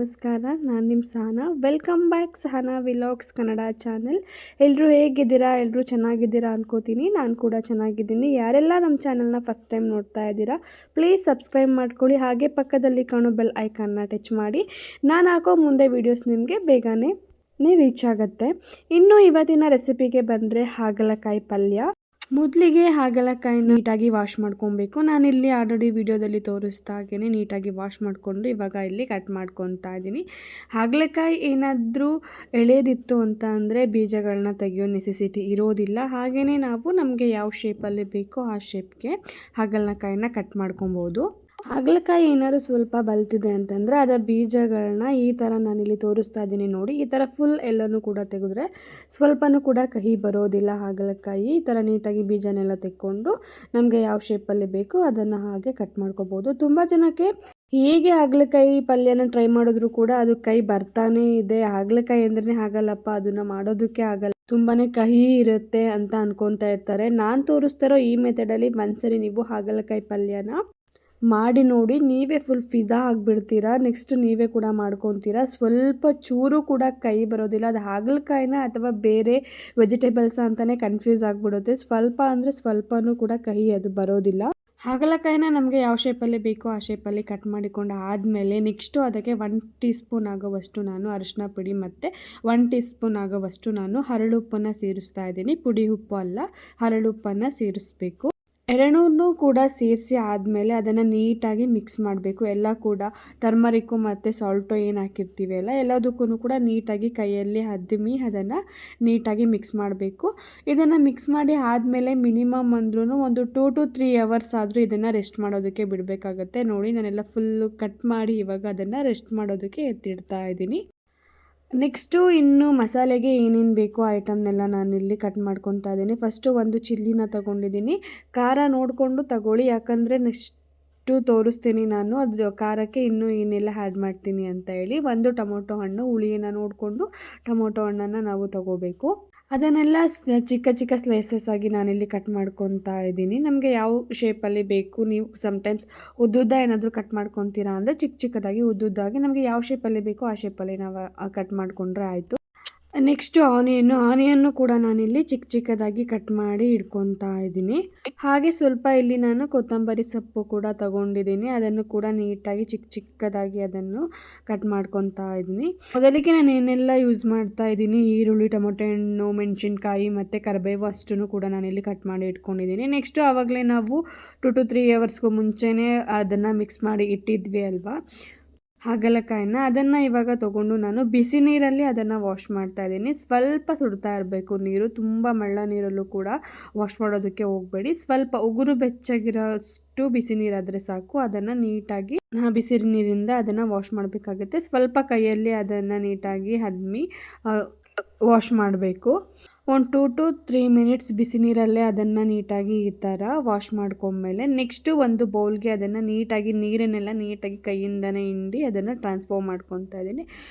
ನಮಸ್ಕಾರ. ನಾನು ನಿಮ್ಮ Sahana. Welcome back Sahana vlogs Kannada channel. ಎಲ್ಲರೂ ಹೇಗಿದ್ದೀರಾ? ಎಲ್ಲರೂ ಚೆನ್ನಾಗಿದ್ದೀರಾ ಅನ್ಕೋತೀನಿ. ನಾನು ಕೂಡ ಚೆನ್ನಾಗಿದ್ದೀನಿ. ಯಾರೆಲ್ಲ ನಮ್ಮ ಚಾನಲ್ನ ಫಸ್ಟ್ ಟೈಮ್ ನೋಡ್ತಾ ಇದ್ದೀರಾ, ಪ್ಲೀಸ್ ಸಬ್ಸ್ಕ್ರೈಬ್ ಮಾಡ್ಕೊಳ್ಳಿ. ಹಾಗೆ ಪಕ್ಕದಲ್ಲಿ ಕಾಣೋ ಬೆಲ್ ಐಕಾನ್ನ ಟಚ್ ಮಾಡಿ. ನಾನು ಹಾಕೋ ಮುಂದೆ ವೀಡಿಯೋಸ್ ನಿಮಗೆ ಬೇಗನೆ ರೀಚ್ ಆಗುತ್ತೆ. ಇನ್ನು ಇವತ್ತಿನ ರೆಸಿಪಿಗೆ ಬಂದರೆ ಹಾಗಲಕಾಯಿ ಪಲ್ಯ. ಮೊದಲಿಗೆ ಹಾಗಲಕಾಯಿ ನೀಟಾಗಿ ವಾಶ್ ಮಾಡ್ಕೊಬೇಕು. ನಾನಿಲ್ಲಿ ಆಲ್ರೆಡಿ ವಿಡಿಯೋದಲ್ಲಿ ತೋರಿಸ್ತಾ ಹಾಗೇ ನೀಟಾಗಿ ವಾಶ್ ಮಾಡಿಕೊಂಡು ಇವಾಗ ಇಲ್ಲಿ ಕಟ್ ಮಾಡ್ಕೊತಾ ಇದ್ದೀನಿ. ಹಾಗಲಕಾಯಿ ಏನಾದರೂ ಎಳೆದಿತ್ತು ಅಂತ ಅಂದರೆ ಬೀಜಗಳನ್ನ ತೆಗೆಯೋ ನೆಸೆಸಿಟಿ ಇರೋದಿಲ್ಲ. ಹಾಗೆಯೇ ನಾವು ನಮಗೆ ಯಾವ ಶೇಪಲ್ಲಿ ಬೇಕೋ ಆ ಶೇಪ್ಗೆ ಹಾಗಲಕಾಯಿನ ಕಟ್ ಮಾಡ್ಕೊಬೋದು. ಹಾಗಲಕಾಯಿ ಏನಾದ್ರು ಸ್ವಲ್ಪ ಬಲ್ತಿದೆ ಅಂತಂದರೆ ಅದರ ಬೀಜಗಳನ್ನ ಈ ಥರ ನಾನಿಲ್ಲಿ ತೋರಿಸ್ತಾ ಇದ್ದೀನಿ ನೋಡಿ. ಈ ಥರ ಫುಲ್ ಎಲ್ಲನೂ ಕೂಡ ತೆಗೆದ್ರೆ ಸ್ವಲ್ಪನೂ ಕೂಡ ಕಹಿ ಬರೋದಿಲ್ಲ. ಹಾಗಲಕಾಯಿ ಈ ಥರ ನೀಟಾಗಿ ಬೀಜನೆಲ್ಲ ತೆಕ್ಕೊಂಡು ನಮಗೆ ಯಾವ ಶೇಪಲ್ಲಿ ಬೇಕೋ ಅದನ್ನು ಹಾಗೆ ಕಟ್ ಮಾಡ್ಕೋಬೋದು. ತುಂಬ ಜನಕ್ಕೆ ಹೇಗೆ ಹಾಗಲಕಾಯಿ ಪಲ್ಯನ ಟ್ರೈ ಮಾಡಿದ್ರು ಕೂಡ ಅದು ಕೈ ಬರ್ತಾನೇ ಇದೆ. ಹಾಗಲಕಾಯಿ ಅಂದ್ರೆ ಆಗಲ್ಲಪ್ಪ, ಅದನ್ನು ಮಾಡೋದಕ್ಕೆ ಆಗಲ್ಲ, ತುಂಬಾ ಕಹಿ ಇರುತ್ತೆ ಅಂತ ಅನ್ಕೊತಾ ಇರ್ತಾರೆ. ನಾನು ತೋರಿಸ್ತಾರೋ ಈ ಮೆಥಡಲ್ಲಿ ಒಂದ್ಸರಿ ನೀವು ಹಾಗಲಕಾಯಿ ಪಲ್ಯನ ಮಾಡಿ ನೋಡಿ, ನೀವೇ ಫುಲ್ ಫಿದಾ ಆಗಿಬಿಡ್ತೀರಾ. ನೆಕ್ಸ್ಟ್ ನೀವೇ ಕೂಡ ಮಾಡ್ಕೊತೀರಾ. ಸ್ವಲ್ಪ ಚೂರು ಕೂಡ ಕೈ ಬರೋದಿಲ್ಲ. ಅದು ಹಾಗಲಕಾಯಿನ ಅಥವಾ ಬೇರೆ ವೆಜಿಟೇಬಲ್ಸ್ ಅಂತಲೇ ಕನ್ಫ್ಯೂಸ್ ಆಗಿಬಿಡುತ್ತೆ. ಸ್ವಲ್ಪ ಅಂದರೆ ಸ್ವಲ್ಪನೂ ಕೂಡ ಕಹಿ ಅದು ಬರೋದಿಲ್ಲ. ಹಾಗಲಕಾಯಿನ ನಮಗೆ ಯಾವ ಶೇಪಲ್ಲಿ ಬೇಕೋ ಆ ಶೇಪಲ್ಲಿ ಕಟ್ ಮಾಡಿಕೊಂಡು ಆದಮೇಲೆ ನೆಕ್ಸ್ಟು ಅದಕ್ಕೆ 1 ಟೀ ಸ್ಪೂನ್ ಆಗೋವಷ್ಟು ನಾನು ಅರಿಶಿನ ಪುಡಿ ಮತ್ತು 1 ಟೀ ಸ್ಪೂನ್ ಆಗೋವಷ್ಟು ನಾನು ಹರಳುಪ್ಪನ್ನು ಸೇರಿಸ್ತಾ ಇದ್ದೀನಿ. ಪುಡಿ ಉಪ್ಪು ಅಲ್ಲ, ಹರಳುಪ್ಪನ್ನು ಸೇರಿಸ್ಬೇಕು. ಎರಡನ್ನೂ ಕೂಡ ಸೇರಿಸಿ ಆದಮೇಲೆ ಅದನ್ನು ನೀಟಾಗಿ ಮಿಕ್ಸ್ ಮಾಡಬೇಕು. ಎಲ್ಲ ಕೂಡ ಟರ್ಮರಿಕ್ಕು ಮತ್ತು ಸಾಲ್ಟು ಏನು ಹಾಕಿರ್ತೀವಿ ಅಲ್ಲ, ಎಲ್ಲದಕ್ಕೂ ಕೂಡ ನೀಟಾಗಿ ಕೈಯಲ್ಲಿ ಅದ್ಮಿ ಅದನ್ನು ನೀಟಾಗಿ ಮಿಕ್ಸ್ ಮಾಡಬೇಕು. ಇದನ್ನು ಮಿಕ್ಸ್ ಮಾಡಿ ಆದಮೇಲೆ ಮಿನಿಮಮ್ ಅಂದ್ರೂ ಒಂದು 2 to 3 ಅವರ್ಸ್ ಆದರೂ ಇದನ್ನು ರೆಸ್ಟ್ ಮಾಡೋದಕ್ಕೆ ಬಿಡಬೇಕಾಗತ್ತೆ. ನೋಡಿ, ನಾನೆಲ್ಲ ಫುಲ್ಲು ಕಟ್ ಮಾಡಿ ಇವಾಗ ಅದನ್ನು ರೆಸ್ಟ್ ಮಾಡೋದಕ್ಕೆ ಎತ್ತಿಡ್ತಾ ಇದ್ದೀನಿ. ನೆಕ್ಸ್ಟು ಇನ್ನು ಮಸಾಲೆಗೆ ಏನೇನು ಬೇಕೋ ಐಟಮ್ನೆಲ್ಲ ನಾನಿಲ್ಲಿ ಕಟ್ ಮಾಡ್ಕೊತಾ ಇದ್ದೀನಿ. ಫಸ್ಟು ಒಂದು ಚಿಲ್ಲಿನ ತೊಗೊಂಡಿದ್ದೀನಿ. ಖಾರ ನೋಡಿಕೊಂಡು ತಗೊಳ್ಳಿ, ಯಾಕಂದರೆ ನೆಕ್ಸ್ಟು ತೋರಿಸ್ತೀನಿ ನಾನು ಅದು ಖಾರಕ್ಕೆ ಇನ್ನೂ ಏನೆಲ್ಲ ಆ್ಯಡ್ ಮಾಡ್ತೀನಿ ಅಂತ ಹೇಳಿ. ಒಂದು ಟೊಮೊಟೊ ಹಣ್ಣು, ಹುಳಿಯನ್ನು ನೋಡಿಕೊಂಡು ಟೊಮೊಟೊ ಹಣ್ಣನ್ನು ನಾವು ತಗೋಬೇಕು. ಅದನ್ನೆಲ್ಲ ಚಿಕ್ಕ ಚಿಕ್ಕ ಸ್ಲೈಸಸ್ ಆಗಿ ನಾನಿಲ್ಲಿ ಕಟ್ ಮಾಡ್ಕೊತಾ ಇದ್ದೀನಿ. ನಮಗೆ ಯಾವ ಶೇಪಲ್ಲಿ ಬೇಕು, ನೀವು ಸಮ್ಟೈಮ್ಸ್ ಉದ್ದುದ್ದ ಏನಾದರೂ ಕಟ್ ಮಾಡ್ಕೊತೀರಾ ಅಂದರೆ ಚಿಕ್ಕ ಚಿಕ್ಕದಾಗಿ ಉದ್ದುದ್ದಾಗಿ ನಮಗೆ ಯಾವ ಶೇಪಲ್ಲಿ ಬೇಕೋ ಆ ಶೇಪಲ್ಲಿ ನಾವು ಕಟ್ ಮಾಡಿಕೊಂಡ್ರೆ ಆಯಿತು. ನೆಕ್ಸ್ಟು ಆನಿಯನ್ನು ಕೂಡ ನಾನಿಲ್ಲಿ ಚಿಕ್ಕ ಚಿಕ್ಕದಾಗಿ ಕಟ್ ಮಾಡಿ ಇಟ್ಕೊತಾ ಇದ್ದೀನಿ. ಹಾಗೆ ಸ್ವಲ್ಪ ಇಲ್ಲಿ ನಾನು ಕೊತ್ತಂಬರಿ ಸೊಪ್ಪು ಕೂಡ ತಗೊಂಡಿದ್ದೀನಿ. ಅದನ್ನು ಕೂಡ ನೀಟಾಗಿ ಚಿಕ್ಕ ಚಿಕ್ಕದಾಗಿ ಅದನ್ನು ಕಟ್ ಮಾಡ್ಕೊತಾ ಇದ್ದೀನಿ. ಮೊದಲಿಗೆ ನಾನು ಏನೆಲ್ಲ ಯೂಸ್ ಮಾಡ್ತಾ ಇದ್ದೀನಿ, ಈರುಳ್ಳಿ, ಟೊಮೊಟೊ ಹಣ್ಣು, ಮೆಣಸಿನ್ಕಾಯಿ ಮತ್ತು ಕರಿಬೇವು ಅಷ್ಟನ್ನು ಕೂಡ ನಾನಿಲ್ಲಿ ಕಟ್ ಮಾಡಿ ಇಟ್ಕೊಂಡಿದ್ದೀನಿ. ನೆಕ್ಸ್ಟು ಆವಾಗಲೇ ನಾವು 2 to 3 ಅವರ್ಸ್ಗೂ ಮುಂಚೆನೇ ಅದನ್ನು ಮಿಕ್ಸ್ ಮಾಡಿ ಇಟ್ಟಿದ್ವಿ ಅಲ್ವಾ ಹಾಗಲಕಾಯಿನ, ಅದನ್ನು ಇವಾಗ ತೊಗೊಂಡು ನಾನು ಬಿಸಿ ನೀರಲ್ಲಿ ಅದನ್ನು ವಾಶ್ ಮಾಡ್ತಾ ಇದ್ದೀನಿ. ಸ್ವಲ್ಪ ಸುಡ್ತಾ ಇರಬೇಕು ನೀರು, ತುಂಬ ಮಳ್ಳ ನೀರಲ್ಲೂ ಕೂಡ ವಾಶ್ ಮಾಡೋದಕ್ಕೆ ಹೋಗಬೇಡಿ. ಸ್ವಲ್ಪ ಉಗುರು ಬೆಚ್ಚಗಿರೋಷ್ಟು ಬಿಸಿ ನೀರಾದರೆ ಸಾಕು. ಅದನ್ನು ನೀಟಾಗಿ ಬಿಸಿ ನೀರಿಂದ ಅದನ್ನು ವಾಶ್ ಮಾಡಬೇಕಾಗುತ್ತೆ. ಸ್ವಲ್ಪ ಕೈಯಲ್ಲಿ ಅದನ್ನು ನೀಟಾಗಿ ಅದ್ಮಿ ವಾಶ್ ಮಾಡಬೇಕು. ಒಂದು 2 to 3 ಮಿನಿಟ್ಸ್ ಬಿಸಿ ನೀರಲ್ಲೇ ಅದನ್ನು ನೀಟಾಗಿ ಈ ಥರ ವಾಶ್ ಮಾಡ್ಕೊಂಡ್ಮೇಲೆ ನೆಕ್ಸ್ಟು ಒಂದು ಬೌಲ್ಗೆ ಅದನ್ನು ನೀಟಾಗಿ ನೀರನ್ನೆಲ್ಲ ನೀಟಾಗಿ ಕೈಯಿಂದನೇ ಹಿಂಡಿ ಅದನ್ನು ಟ್ರಾನ್ಸ್ಫರ್ ಮಾಡ್ಕೊತಾ ಇದ್ದೀನಿ.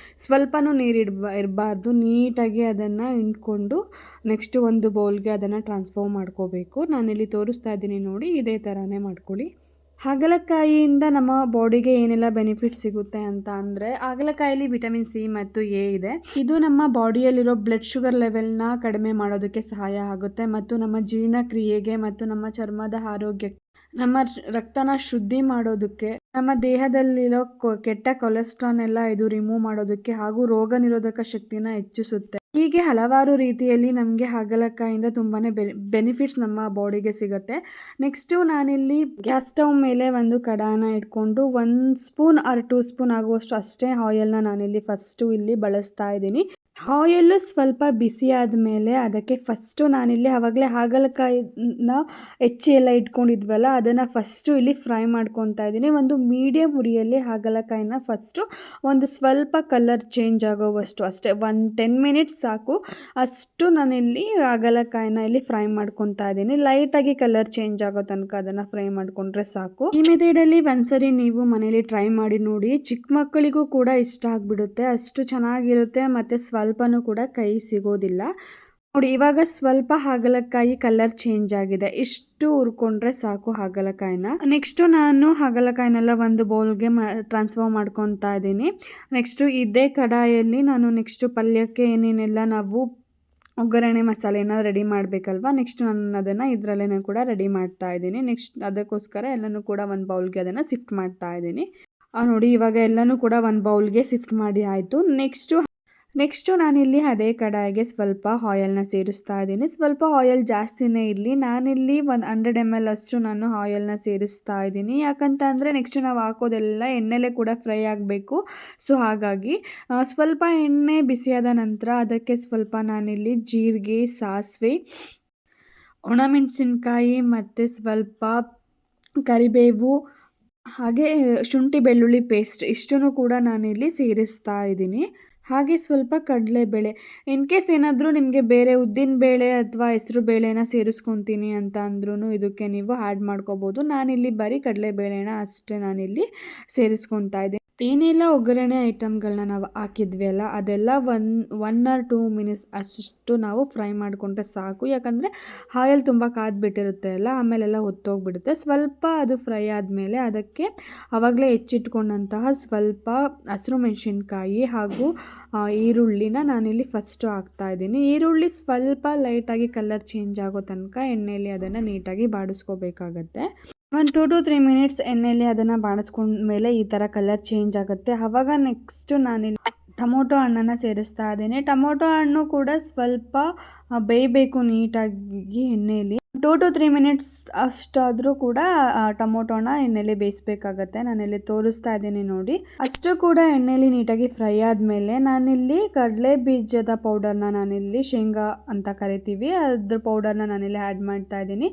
ಸ್ವಲ್ಪನೂ ನೀರು ಇರಬಾರ್ದು. ನೀಟಾಗಿ ಅದನ್ನು ಹಿಂಡ್ಕೊಂಡು ನೆಕ್ಸ್ಟು ಒಂದು ಬೌಲ್ಗೆ ಅದನ್ನು ಟ್ರಾನ್ಸ್ಫರ್ ಮಾಡ್ಕೋಬೇಕು. ನಾನಿಲ್ಲಿ ತೋರಿಸ್ತಾ ಇದ್ದೀನಿ ನೋಡಿ, ಇದೇ ಥರನೇ ಮಾಡ್ಕೊಳ್ಳಿ. ಹಾಗಲಕಾಯಿಯಿಂದ ನಮ್ಮ ಬಾಡಿಗೆ ಏನೆಲ್ಲ ಬೆನಿಫಿಟ್ ಸಿಗುತ್ತೆ ಅಂತ ಅಂದರೆ, ಹಾಗಲಕಾಯಲ್ಲಿ ವಿಟಮಿನ್ ಸಿ ಮತ್ತು ಎ ಇದೆ. ಇದು ನಮ್ಮ ಬಾಡಿಯಲ್ಲಿರೋ ಬ್ಲಡ್ ಶುಗರ್ ಲೆವೆಲ್ನ ಕಡಿಮೆ ಮಾಡೋದಕ್ಕೆ ಸಹಾಯ ಆಗುತ್ತೆ ಮತ್ತು ನಮ್ಮ ಜೀರ್ಣಕ್ರಿಯೆಗೆ ಮತ್ತು ನಮ್ಮ ಚರ್ಮದ ಆರೋಗ್ಯಕ್ಕೆ, ನಮ್ಮ ರಕ್ತನ ಶುದ್ಧಿ ಮಾಡೋದಕ್ಕೆ, ನಮ್ಮ ದೇಹದಲ್ಲಿರೋ ಕೆಟ್ಟ ಕೊಲೆಸ್ಟ್ರಾಲ್ ಎಲ್ಲ ಇದು ರಿಮೂವ್ ಮಾಡೋದಕ್ಕೆ ಹಾಗೂ ರೋಗ ನಿರೋಧಕ ಶಕ್ತಿನ ಹೆಚ್ಚಿಸುತ್ತೆ. ಹೀಗೆ ಹಲವಾರು ರೀತಿಯಲ್ಲಿ ನಮಗೆ ಹಾಗಲಕಾಯಿಂದ ತುಂಬಾ ಬೆನಿಫಿಟ್ಸ್ ನಮ್ಮ ಬಾಡಿಗೆ ಸಿಗುತ್ತೆ. ನೆಕ್ಸ್ಟು ನಾನಿಲ್ಲಿ ಗ್ಯಾಸ್ ಸ್ಟವ್ ಮೇಲೆ ಒಂದು ಕಡಾನ ಇಟ್ಕೊಂಡು 1 ಸ್ಪೂನ್ ಆರ್ 2 ಸ್ಪೂನ್ ಆಗುವಷ್ಟು ಅಷ್ಟೇ ಆಯಿಲ್ನ ನಾನಿಲ್ಲಿ ಫಸ್ಟು ಇಲ್ಲಿ ಬಳಸ್ತಾ ಇದ್ದೀನಿ. ಆಯಿಲ್ಲು ಸ್ವಲ್ಪ ಬಿಸಿ ಆದಮೇಲೆ ಅದಕ್ಕೆ ಫಸ್ಟು ನಾನಿಲ್ಲಿ ಆವಾಗಲೇ ಹಾಗಲಕಾಯಿನ ಹೆಚ್ಚಿ ಎಲ್ಲ ಇಟ್ಕೊಂಡಿದ್ವಲ್ಲ ಅದನ್ನು ಫಸ್ಟು ಇಲ್ಲಿ ಫ್ರೈ ಮಾಡ್ಕೊತಾ ಇದ್ದೀನಿ. ಒಂದು ಮೀಡಿಯಮ್ ಉರಿಯಲ್ಲಿ ಹಾಗಲಕಾಯಿನ ಫಸ್ಟು ಒಂದು ಸ್ವಲ್ಪ ಕಲರ್ ಚೇಂಜ್ ಆಗೋವಷ್ಟು ಅಷ್ಟೇ, 10 ಮಿನಿಟ್ಸ್ ಸಾಕು. ಅಷ್ಟು ನಾನಿಲ್ಲಿ ಹಾಗಲಕಾಯಿನ ಇಲ್ಲಿ ಫ್ರೈ ಮಾಡ್ಕೊತಾ ಇದ್ದೀನಿ. ಲೈಟಾಗಿ ಕಲರ್ ಚೇಂಜ್ ಆಗೋ ತನಕ ಅದನ್ನು ಫ್ರೈ ಮಾಡಿಕೊಂಡ್ರೆ ಸಾಕು. ಈ ಮೆಥಡಲ್ಲಿ ಒಂದ್ಸರಿ ನೀವು ಮನೇಲಿ ಟ್ರೈ ಮಾಡಿ ನೋಡಿ. ಚಿಕ್ಕ ಮಕ್ಕಳಿಗೂ ಕೂಡ ಇಷ್ಟ ಆಗಿಬಿಡುತ್ತೆ, ಅಷ್ಟು ಚೆನ್ನಾಗಿರುತ್ತೆ ಮತ್ತು ಸ್ವಲ್ಪನೂ ಕೂಡ ಕೈ ಸಿಗೋದಿಲ್ಲ. ನೋಡಿ ಇವಾಗ ಸ್ವಲ್ಪ ಹಾಗಲಕಾಯಿ ಕಲರ್ ಚೇಂಜ್ ಆಗಿದೆ. ಇಷ್ಟು ಹುರ್ಕೊಂಡ್ರೆ ಸಾಕು ಹಾಗಲಕಾಯಿನ. ನೆಕ್ಸ್ಟು ನಾನು ಹಾಗಲಕಾಯಿನೆಲ್ಲ ಒಂದು ಬೌಲ್ಗೆ ಟ್ರಾನ್ಸ್ಫರ್ ಮಾಡ್ಕೊತಾ ಇದ್ದೀನಿ. ನೆಕ್ಸ್ಟು ಇದೇ ಕಡಾಯಲ್ಲಿ ನಾನು ನೆಕ್ಸ್ಟು ಪಲ್ಯಕ್ಕೆ ಏನೇನೆಲ್ಲ ನಾವು ಒಗ್ಗರಣೆ ಮಸಾಲೆನ ರೆಡಿ ಮಾಡಬೇಕಲ್ವ. ನೆಕ್ಸ್ಟ್ ನಾನು ಅದನ್ನು ಇದರಲ್ಲೇ ಕೂಡ ರೆಡಿ ಮಾಡ್ತಾ ಇದ್ದೀನಿ. ನೆಕ್ಸ್ಟ್ ಅದಕ್ಕೋಸ್ಕರ ಎಲ್ಲನೂ ಕೂಡ ಒಂದು ಬೌಲ್ಗೆ ಅದನ್ನು ಶಿಫ್ಟ್ ಮಾಡ್ತಾ ಇದ್ದೀನಿ. ನೋಡಿ ಇವಾಗ ಎಲ್ಲನೂ ಕೂಡ ಒಂದು ಬೌಲ್ಗೆ ಶಿಫ್ಟ್ ಮಾಡಿ ಆಯಿತು. ನೆಕ್ಸ್ಟು ನಾನಿಲ್ಲಿ ಅದೇ ಕಡಾಯಿಗೆ ಸ್ವಲ್ಪ ಆಯಿಲ್ನ ಸೇರಿಸ್ತಾ ಇದ್ದೀನಿ. ಸ್ವಲ್ಪ ಆಯಿಲ್ ಜಾಸ್ತಿನೇ ಇರಲಿ. ನಾನಿಲ್ಲಿ ಒಂದು 100 ml ಅಷ್ಟು ನಾನು ಆಯಿಲ್ನ ಸೇರಿಸ್ತಾ ಇದ್ದೀನಿ. ಯಾಕಂತ ಅಂದರೆ ನೆಕ್ಸ್ಟು ನಾವು ಹಾಕೋದೆಲ್ಲ ಎಣ್ಣೆಲೇ ಕೂಡ ಫ್ರೈ ಆಗಬೇಕು. ಸೊ ಹಾಗಾಗಿ ಸ್ವಲ್ಪ ಎಣ್ಣೆ ಬಿಸಿಯಾದ ನಂತರ ಅದಕ್ಕೆ ಸ್ವಲ್ಪ ನಾನಿಲ್ಲಿ ಜೀರಿಗೆ, ಸಾಸಿವೆ, ಒಣಮೆಣಸಿನ್ಕಾಯಿ ಮತ್ತು ಸ್ವಲ್ಪ ಕರಿಬೇವು ಹಾಗೆ ಶುಂಠಿ ಬೆಳ್ಳುಳ್ಳಿ ಪೇಸ್ಟ್ ಇಷ್ಟನ್ನು ಕೂಡ ನಾನಿಲ್ಲಿ ಸೇರಿಸ್ತಾ ಇದ್ದೀನಿ. ಹಾಗೆ ಸ್ವಲ್ಪ ಕಡಲೆಬೇಳೆ. ಇನ್ ಕೇಸ್ ಏನಾದರೂ ನಿಮಗೆ ಬೇರೆ ಉದ್ದಿನಬೇಳೆ ಅಥವಾ ಹೆಸರು ಬೇಳೆನ ಸೇರಿಸ್ಕೊತೀನಿ ಅಂತ ಅಂದ್ರೂ ಇದಕ್ಕೆ ನೀವು ಆ್ಯಡ್ ಮಾಡ್ಕೋಬೋದು. ನಾನಿಲ್ಲಿ ಬರೀ ಕಡಲೆಬೇಳೆನ ಅಷ್ಟೇ ನಾನಿಲ್ಲಿ ಸೇರಿಸ್ಕೊತಾ ಇದ್ದೀನಿ. ಏನೆಲ್ಲ ಒಗ್ಗರಣೆ ಐಟಮ್ಗಳನ್ನ ನಾವು ಹಾಕಿದ್ವಿ ಅಲ್ಲ ಅದೆಲ್ಲ 1 or 2 ಮಿನಿಟ್ಸ್ ಅಷ್ಟು ನಾವು ಫ್ರೈ ಮಾಡಿಕೊಂಡ್ರೆ ಸಾಕು. ಯಾಕಂದರೆ ಆಯಿಲ್ ತುಂಬ ಕಾದ್ಬಿಟ್ಟಿರುತ್ತೆ ಅಲ್ಲ, ಆಮೇಲೆಲ್ಲ ಹೊತ್ತೋಗ್ಬಿಡುತ್ತೆ. ಸ್ವಲ್ಪ ಅದು ಫ್ರೈ ಆದಮೇಲೆ ಅದಕ್ಕೆ ಆವಾಗಲೇ ಹೆಚ್ಚಿಟ್ಕೊಂಡಂತಹ ಸ್ವಲ್ಪ ಹಸಿರು ಮೆಣಸಿನ್ಕಾಯಿ ಹಾಗೂ ಈರುಳ್ಳಿನ ನಾನಿಲ್ಲಿ ಫಸ್ಟು ಹಾಕ್ತಾಯಿದ್ದೀನಿ. ಈರುಳ್ಳಿ ಸ್ವಲ್ಪ ಲೈಟಾಗಿ ಕಲರ್ ಚೇಂಜ್ ಆಗೋ ತನಕ ಎಣ್ಣೆಯಲ್ಲಿ ಅದನ್ನು ನೀಟಾಗಿ ಬಾಡಿಸ್ಕೋಬೇಕಾಗತ್ತೆ. 1 to 3 ಮಿನಿಟ್ಸ್ ಎಣ್ಣೆಯಲ್ಲಿ ಅದನ್ನು ಬಾಡಿಸ್ಕೊಂಡ್ಮೇಲೆ ಈ ಥರ ಕಲರ್ ಚೇಂಜ್ ಆಗುತ್ತೆ. ಆವಾಗ ನೆಕ್ಸ್ಟು ನಾನಿಲ್ಲಿ ಟೊಮೊಟೊ ಹಣ್ಣನ್ನು ಸೇರಿಸ್ತಾ ಇದ್ದೀನಿ. ಟೊಮೊಟೊ ಹಣ್ಣು ಕೂಡ ಸ್ವಲ್ಪ ಬೇಯಬೇಕು ನೀಟಾಗಿ ಎಣ್ಣೆಯಲ್ಲಿ. 2 to 3 ಮಿನಿಟ್ಸ್ ಅಷ್ಟಾದರೂ ಕೂಡ ಟೊಮೊಟೊನ ಎಣ್ಣೆಯಲ್ಲಿ ಬೇಯಿಸ್ಬೇಕಾಗತ್ತೆ. ನಾನಿಲ್ಲಿ ತೋರಿಸ್ತಾ ಇದ್ದೀನಿ ನೋಡಿ. ಅಷ್ಟು ಕೂಡ ಎಣ್ಣೆಯಲ್ಲಿ ನೀಟಾಗಿ ಫ್ರೈ ಆದಮೇಲೆ ನಾನಿಲ್ಲಿ ಕಡಲೆ ಬೀಜದ ಪೌಡರ್ನ ನಾನಿಲ್ಲಿ ಶೇಂಗಾ ಅಂತ ಕರಿತೀವಿ ಅದ್ರ ಪೌಡರ್ನ ನಾನಿಲ್ಲಿ ಆ್ಯಡ್ ಮಾಡ್ತಾ ಇದ್ದೀನಿ.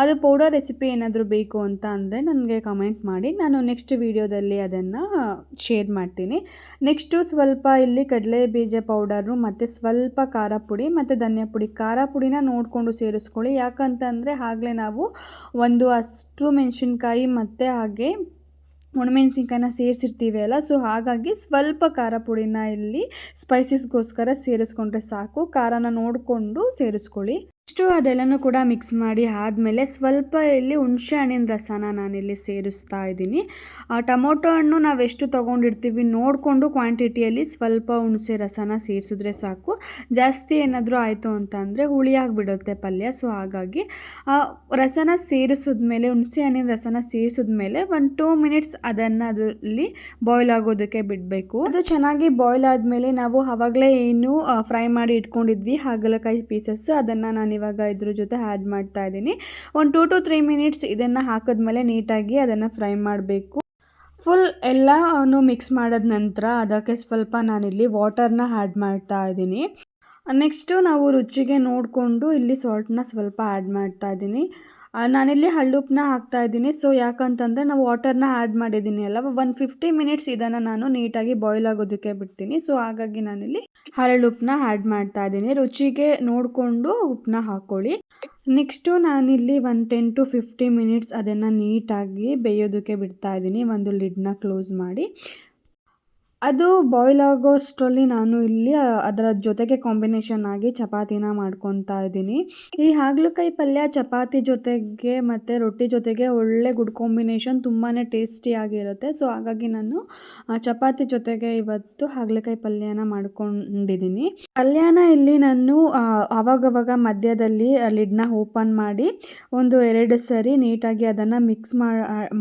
ಅದು ಪೌಡರ್ ರೆಸಿಪಿ ಏನಾದರೂ ಬೇಕು ಅಂತ ಅಂದರೆ ನನಗೆ ಕಮೆಂಟ್ ಮಾಡಿ, ನಾನು ನೆಕ್ಸ್ಟ್ ವೀಡಿಯೋದಲ್ಲಿ ಅದನ್ನು ಶೇರ್ ಮಾಡ್ತೀನಿ. ನೆಕ್ಸ್ಟು ಸ್ವಲ್ಪ ಇಲ್ಲಿ ಕಡಲೆ ಬೀಜ ಪೌಡರು ಮತ್ತು ಸ್ವಲ್ಪ ಖಾರ ಪುಡಿ ಮತ್ತು ಧನಿಯಾ ಪುಡಿ. ಖಾರ ಪುಡಿನ ನೋಡಿಕೊಂಡು ಸೇರಿಸ್ಕೊಳ್ಳಿ. ಯಾಕಂತಂದರೆ ಆಗಲೇ ನಾವು ಒಂದು ಹಸಿರು ಮೆಣಸಿನ್ಕಾಯಿ ಮತ್ತು ಹಾಗೆ ಒಣಮೆಣಸಿನ್ಕಾಯಿನ ಸೇರಿಸಿರ್ತೀವಿ ಅಲ್ಲ, ಸೊ ಹಾಗಾಗಿ ಸ್ವಲ್ಪ ಖಾರ ಪುಡಿನ ಇಲ್ಲಿ ಸ್ಪೈಸಸ್ಗೋಸ್ಕರ ಸೇರಿಸ್ಕೊಂಡ್ರೆ ಸಾಕು. ಖಾರನ ನೋಡಿಕೊಂಡು ಸೇರಿಸ್ಕೊಳ್ಳಿ. ಇಷ್ಟು ಅದೆಲ್ಲನೂ ಕೂಡ ಮಿಕ್ಸ್ ಮಾಡಿ ಆದಮೇಲೆ ಸ್ವಲ್ಪ ಇಲ್ಲಿ ಹುಣಸೆ ಹಣ್ಣಿನ ರಸನ ನಾನಿಲ್ಲಿ ಸೇರಿಸ್ತಾ ಇದ್ದೀನಿ. ಟೊಮೊಟೊ ಹಣ್ಣು ನಾವೆಷ್ಟು ತೊಗೊಂಡಿರ್ತೀವಿ ನೋಡಿಕೊಂಡು ಕ್ವಾಂಟಿಟಿಯಲ್ಲಿ ಸ್ವಲ್ಪ ಹುಣಸೆ ರಸನ ಸೇರಿಸಿದ್ರೆ ಸಾಕು. ಜಾಸ್ತಿ ಏನಾದರೂ ಆಯಿತು ಅಂತ ಅಂದರೆ ಹುಳಿಯಾಗಿಬಿಡುತ್ತೆ ಪಲ್ಯ. ಸೊ ಹಾಗಾಗಿ ರಸನ ಸೇರಿಸಿದ್ಮೇಲೆ ಹುಣಸೆ ಹಣ್ಣಿನ ರಸನ ಸೇರಿಸಿದ್ಮೇಲೆ 1-2 ಮಿನಿಟ್ಸ್ ಅದನ್ನು ಅದರಲ್ಲಿ ಬಾಯ್ಲ್ ಆಗೋದಕ್ಕೆ ಬಿಡಬೇಕು. ಅದು ಚೆನ್ನಾಗಿ ಬಾಯ್ಲ್ ಆದಮೇಲೆ ನಾವು ಆವಾಗಲೇ ಏನು ಫ್ರೈ ಮಾಡಿ ಇಟ್ಕೊಂಡಿದ್ವಿ ಹಾಗಲಕಾಯಿ ಪೀಸಸ್ ಅದನ್ನು ನಾನು ಇವಾಗ ಇದ್ರ ಜೊತೆ ಆ್ಯಡ್ ಮಾಡ್ತಾ ಇದ್ದೀನಿ. 1-2 to 3 ಮಿನಿಟ್ಸ್ ಇದನ್ನು ಹಾಕಿದ್ಮೇಲೆ ನೀಟಾಗಿ ಅದನ್ನು ಫ್ರೈ ಮಾಡಬೇಕು. ಫುಲ್ ಎಲ್ಲನೂ ಮಿಕ್ಸ್ ಮಾಡಿದ ನಂತರ ಅದಕ್ಕೆ ಸ್ವಲ್ಪ ನಾನಿಲ್ಲಿ ವಾಟರ್ನ ಆ್ಯಡ್ ಮಾಡ್ತಾ ಇದ್ದೀನಿ. ನೆಕ್ಸ್ಟು ನಾವು ರುಚಿಗೆ ನೋಡಿಕೊಂಡು ಇಲ್ಲಿ ಸಾಲ್ಟನ್ನ ಸ್ವಲ್ಪ ಆ್ಯಡ್ ಮಾಡ್ತಾ ಇದ್ದೀನಿ. ನಾನಿಲ್ಲಿ ಹಳ್ಳುಪ್ಪನ್ನ ಹಾಕ್ತಾಯಿದ್ದೀನಿ. ಸೊ ಯಾಕಂತಂದರೆ ನಾವು ವಾಟರ್ನ ಆ್ಯಡ್ ಮಾಡಿದ್ದೀನಿ ಅಲ್ಲ, 150 ಮಿನಿಟ್ಸ್ ಇದನ್ನು ನಾನು ನೀಟಾಗಿ ಬಾಯ್ಲ್ ಆಗೋದಕ್ಕೆ ಬಿಡ್ತೀನಿ. ಸೊ ಹಾಗಾಗಿ ನಾನಿಲ್ಲಿ ಹರಳುಪ್ಪನ್ನ ಆ್ಯಡ್ ಮಾಡ್ತಾ ಇದ್ದೀನಿ. ರುಚಿಗೆ ನೋಡಿಕೊಂಡು ಉಪ್ಪನ್ನ ಹಾಕ್ಕೊಳ್ಳಿ. ನೆಕ್ಸ್ಟು ನಾನಿಲ್ಲಿ 10 to 15 ಮಿನಿಟ್ಸ್ ಅದನ್ನು ನೀಟಾಗಿ ಬೇಯೋದಕ್ಕೆ ಬಿಡ್ತಾ ಇದ್ದೀನಿ. ಒಂದು ಲಿಡ್ನ ಕ್ಲೋಸ್ ಮಾಡಿ. ಅದು ಬಾಯ್ಲ್ ಆಗೋಷ್ಟರಲ್ಲಿ ನಾನು ಇಲ್ಲಿ ಅದರ ಜೊತೆಗೆ ಕಾಂಬಿನೇಷನ್ ಆಗಿ ಚಪಾತಿನ ಮಾಡ್ಕೊತಾ ಇದ್ದೀನಿ. ಈ ಹಾಗಲಕಾಯಿ ಪಲ್ಯ ಚಪಾತಿ ಜೊತೆಗೆ ಮತ್ತು ರೊಟ್ಟಿ ಜೊತೆಗೆ ಒಳ್ಳೆ ಗುಡ್ ಕಾಂಬಿನೇಷನ್, ತುಂಬಾ ಟೇಸ್ಟಿಯಾಗಿರುತ್ತೆ. ಸೊ ಹಾಗಾಗಿ ನಾನು ಚಪಾತಿ ಜೊತೆಗೆ ಇವತ್ತು ಹಾಗಲಕಾಯಿ ಪಲ್ಯನ ಮಾಡ್ಕೊಂಡಿದ್ದೀನಿ. ಪಲ್ಯನ ಇಲ್ಲಿ ನಾನು ಆವಾಗವಾಗ ಮಧ್ಯದಲ್ಲಿ ಲಿಡ್ನ ಓಪನ್ ಮಾಡಿ 1-2 ಸರಿ ನೀಟಾಗಿ ಅದನ್ನು ಮಿಕ್ಸ್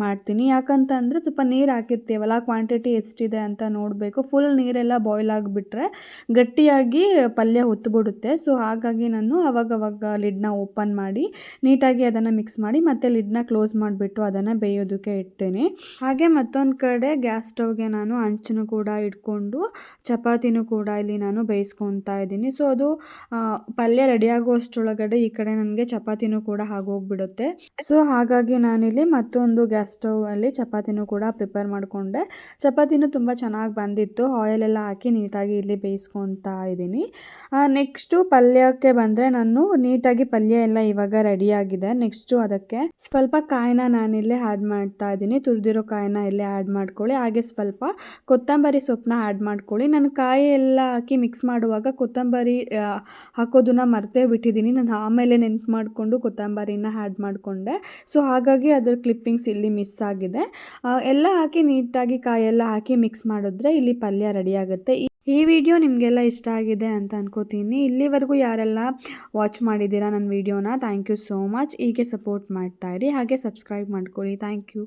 ಮಾಡ್ತೀನಿ. ಯಾಕಂತಂದರೆ ಸ್ವಲ್ಪ ನೀರು ಹಾಕಿರ್ತೀವಲ್ಲ, ಕ್ವಾಂಟಿಟಿ ಎಷ್ಟಿದೆ ಅಂತ ನೋಡಬೇಕು. ಫುಲ್ ನೀರೆಲ್ಲ ಬಾಯ್ಲ್ ಆಗಿಬಿಟ್ರೆ ಗಟ್ಟಿಯಾಗಿ ಪಲ್ಯ ಹೊತ್ತುಬಿಡುತ್ತೆ. ಸೊ ಹಾಗಾಗಿ ನಾನು ಅವಾಗವಾಗ ಲಿಡ್ನ ಓಪನ್ ಮಾಡಿ ನೀಟಾಗಿ ಅದನ್ನು ಮಿಕ್ಸ್ ಮಾಡಿ ಮತ್ತೆ ಲಿಡ್ನ ಕ್ಲೋಸ್ ಮಾಡಿಬಿಟ್ಟು ಅದನ್ನು ಬೇಯೋದಕ್ಕೆ ಇಡ್ತೇನೆ. ಹಾಗೆ ಮತ್ತೊಂದು ಕಡೆ ಗ್ಯಾಸ್ ಸ್ಟವ್ಗೆ ನಾನು ಹಂಚನ್ನು ಕೂಡ ಇಟ್ಕೊಂಡು ಚಪಾತಿನೂ ಕೂಡ ಇಲ್ಲಿ ನಾನು ಬೇಯಿಸ್ಕೊತಾ ಇದ್ದೀನಿ. ಸೊ ಅದು ಪಲ್ಯ ರೆಡಿ ಆಗುವಷ್ಟರೊಳಗಡೆ ಈ ಕಡೆ ನನಗೆ ಚಪಾತಿನೂ ಕೂಡ ಆಗೋಗ್ಬಿಡುತ್ತೆ. ಸೊ ಹಾಗಾಗಿ ನಾನಿಲ್ಲಿ ಮತ್ತೊಂದು ಗ್ಯಾಸ್ ಸ್ಟವ್ ಅಲ್ಲಿ ಚಪಾತಿನೂ ಕೂಡ ಪ್ರಿಪೇರ್ ಮಾಡಿಕೊಂಡೆ. ಚಪಾತಿನೂ ತುಂಬ ಚೆನ್ನಾಗಿ ಬಂದಿತ್ತು. ಆಯಿಲೆಲ್ಲ ಹಾಕಿ ನೀಟಾಗಿ ಇಲ್ಲಿ ಬೇಯಿಸ್ಕೊತಾ ಇದ್ದೀನಿ. ನೆಕ್ಸ್ಟು ಪಲ್ಯಕ್ಕೆ ಬಂದರೆ ನಾನು ನೀಟಾಗಿ ಪಲ್ಯ ಎಲ್ಲ ಇವಾಗ ರೆಡಿಯಾಗಿದೆ. ನೆಕ್ಸ್ಟು ಅದಕ್ಕೆ ಸ್ವಲ್ಪ ಕಾಯಿನ ನಾನಿಲ್ಲೇ ಆ್ಯಡ್ ಮಾಡ್ತಾ ಇದ್ದೀನಿ. ತುರಿದಿರೋ ಕಾಯಿನ ಇಲ್ಲೇ ಆ್ಯಡ್ ಮಾಡ್ಕೊಳ್ಳಿ. ಹಾಗೆ ಸ್ವಲ್ಪ ಕೊತ್ತಂಬರಿ ಸೊಪ್ಪನ್ನ ಆ್ಯಡ್ ಮಾಡ್ಕೊಳ್ಳಿ. ನಾನು ಕಾಯಿ ಎಲ್ಲ ಹಾಕಿ ಮಿಕ್ಸ್ ಮಾಡುವಾಗ ಕೊತ್ತಂಬರಿ ಹಾಕೋದನ್ನ ಮರ್ತೇ ಬಿಟ್ಟಿದ್ದೀನಿ. ನಾನು ಆಮೇಲೆ ನೆನ್ಪು ಮಾಡಿಕೊಂಡು ಕೊತ್ತಂಬರಿನ ಆ್ಯಡ್ ಮಾಡಿಕೊಂಡೆ. ಸೊ ಹಾಗಾಗಿ ಅದರ ಕ್ಲಿಪ್ಪಿಂಗ್ಸ್ ಇಲ್ಲಿ ಮಿಸ್ ಆಗಿದೆ. ಎಲ್ಲ ಹಾಕಿ ನೀಟಾಗಿ ಕಾಯೆಲ್ಲ ಹಾಕಿ ಮಿಕ್ಸ್ ಮಾಡಿದ್ರೆ ಇಲ್ಲಿ ಪಲ್ಯ ರೆಡಿ ಆಗುತ್ತೆ. ಈ ವಿಡಿಯೋ ನಿಮಗೆಲ್ಲ ಇಷ್ಟ ಆಗಿದೆ ಅಂತ ಅನ್ಕೋತೀನಿ. ಇಲ್ಲಿವರೆಗೂ ಯಾರೆಲ್ಲ ವಾಚ್ ಮಾಡಿದ್ದೀರಾ ನನ್ನ ವಿಡಿಯೋನ, ಥ್ಯಾಂಕ್ ಯು ಸೋ ಮಚ್. ಹೀಗೆ ಸಪೋರ್ಟ್ ಮಾಡ್ತಾಯಿರಿ, ಹಾಗೆ ಸಬ್ಸ್ಕ್ರೈಬ್ ಮಾಡ್ಕೊಳ್ಳಿ. Thank you.